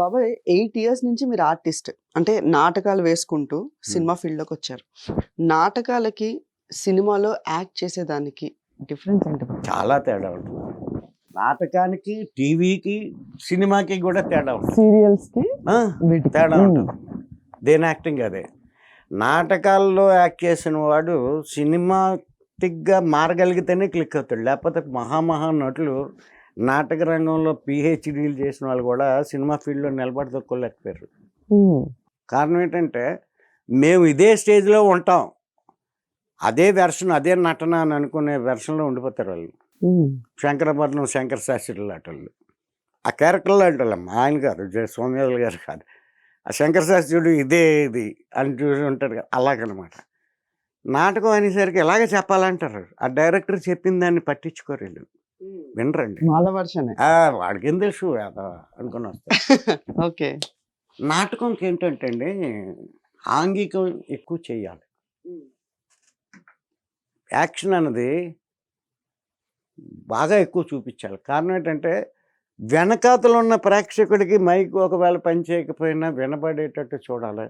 బాబాయ్ 8 ఇయర్స్ నుంచి మీరు ఆర్టిస్ట్. అంటే నాటకాలు వేసుకుంటూ సినిమా ఫీల్డ్‌లోకి వచ్చారు. నాటకాలకి, సినిమాలో యాక్ట్ చేసేదానికి డిఫరెన్స్ ఏంటి బాబు? చాలా తేడా ఉంటుంది. నాటకానికి, టీవీకి, సినిమాకి కూడా తేడా ఉంటుంది. సీరియల్స్‌కి ఆ, తేడా ఉంటుంది. దేని యాక్టింగ్ అదే. నాటకాల్లో యాక్ట్ చేసిన వాడు సినిమాటిక్గా మారగలిగితేనే క్లిక్ అవుతాడు. లేకపోతే మహా నటులు నాటక రంగంలో పిహెచ్డీలు చేసిన వాళ్ళు కూడా సినిమా ఫీల్డ్లో నిలబడదొక్కోలేకపోయారు. కారణం ఏంటంటే మేము ఇదే స్టేజ్లో ఉంటాం, అదే వెర్షన్, అదే నటన అని అనుకునే వెర్షన్లో ఉండిపోతారు వాళ్ళు. శంకరభరణం, శంకర శాస్త్రి లాంటి ఆ క్యారెక్టర్లో అంటాళ్ళమ్మా. ఆయన గారు సోమయాజులు గారు కాదు, ఆ శంకర శాస్త్రుడు ఇదే ఇది అని చూసి ఉంటాడు కదా, అలాగనమాట. నాటకం అనేసరికి ఎలాగ చెప్పాలంటారు, ఆ డైరెక్టర్ చెప్పిన దాన్ని పట్టించుకోరు వీళ్ళు, వినరండి. వాళ్ళ వర్షనే. వాడికి ఏం తెలుసు అనుకుని వస్తారు. ఓకే. నాటకంకి ఏంటంటే అండి, ఆంగికం ఎక్కువ చేయాలి. యాక్షన్ అన్నది బాగా ఎక్కువ చూపించాలి. కారణం ఏంటంటే వెనకాతలు ఉన్న ప్రేక్షకుడికి మైక్ ఒకవేళ పని చేయకపోయినా వినపడేటట్టు చూడాలి.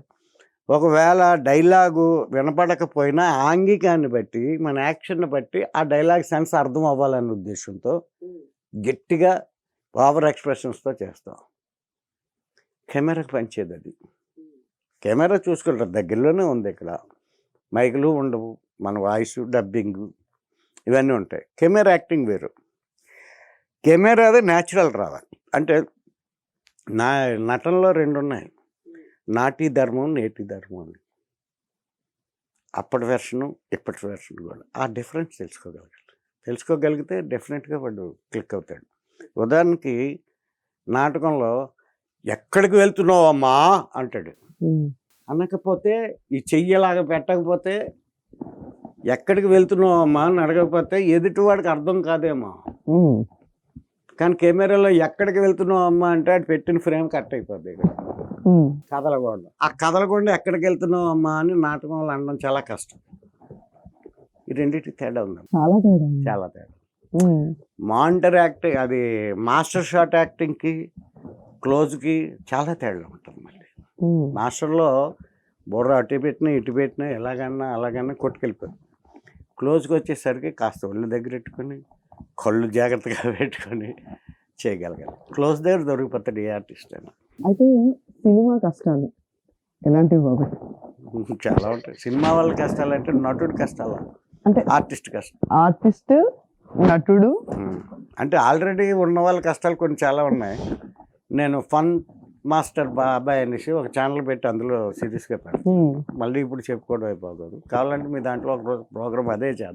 ఒకవేళ డైలాగు వినపడకపోయినా ఆంగికాన్ని బట్టి, మన యాక్షన్ని బట్టి ఆ డైలాగ్ సెన్స్ అర్థం అవ్వాలనే ఉద్దేశంతో గట్టిగా ఓవర్ ఎక్స్ప్రెషన్స్తో చేస్తాం. కెమెరాకి పనిచేది అది. కెమెరా చూసుకుంటారు, దగ్గరలోనే ఉంది. ఇక్కడ మైకులు ఉండవు, మన వాయిస్ డబ్బింగు ఇవన్నీ ఉంటాయి. కెమెరా యాక్టింగ్ వేరు. కెమెరా అది న్యాచురల్ రావాలి. అంటే నటనలో రెండు ఉన్నాయి, నాటి ధర్మం, నేటి ధర్మం అని. అప్పటి వెర్షను, ఇప్పటి వెర్షన్ కూడా ఆ డిఫరెన్స్ తెలుసుకోగలిగితే డెఫినెట్గా వాడు క్లిక్ అవుతాడు. ఉదాహరణకి నాటకంలో ఎక్కడికి వెళ్తున్నావు అమ్మా అంటాడు. అనకపోతే ఈ చెయ్యలాగా పెట్టకపోతే, ఎక్కడికి వెళ్తున్నావు అమ్మా అని అడగకపోతే ఎదుటివాడికి అర్థం కాదేమో. కానీ కెమెరాలో ఎక్కడికి వెళ్తున్నావు అమ్మా అంటే అది పెట్టిన ఫ్రేమ్ కట్ అయిపోద్ది. ఇక్కడ కదలకుండా, ఆ కదలకుండా ఎక్కడికి వెళ్తున్నావు అమ్మా అని నాటకంలో అనడం చాలా కష్టం. ఈ రెండింటికి తేడా ఉంది, చాలా తేడా. మానిటర్ యాక్టింగ్, అది మాస్టర్ షాట్ యాక్టింగ్కి, క్లోజ్కి చాలా తేడా ఉంటుంది. మళ్ళీ మాస్టర్లో బుర్ర అటు పెట్టినా ఇటు పెట్టినా ఎలాగన్నా అలాగన్నా కొట్టుకెళ్ళిపోయింది. క్లోజ్కి వచ్చేసరికి కాస్త ఒళ్ళు దగ్గర పెట్టుకొని, కళ్ళు జాగ్రత్తగా పెట్టుకొని చేయగలగాలి. క్లోజ్ దగ్గర దొరికిపోతాడు ఏ ఆర్టిస్ట్ అయినా. అయితే సినిమా కష్టాలు ఎలాంటివి బాబు? చాలా ఉంటాయి. సినిమా వాళ్ళ కష్టాలు అంటే నటుడి కష్టాలు, అంటే ఆర్టిస్ట్ కష్టం. ఆర్టిస్ట్, నటుడు అంటే ఆల్రెడీ ఉన్న వాళ్ళ కష్టాలు కొన్ని చాలా ఉన్నాయి. నేను ఫన్ మాస్టర్ బాబాయ్ అనేసి ఒక ఛానల్ పెట్టి అందులో సిరీస్గా పెడతాను. మళ్ళీ ఇప్పుడు చెప్పుకోవడం అయిపోతుంది. కావాలంటే మీ దాంట్లో ఒక రోజు ప్రోగ్రామ్ అదే చేద్దాం.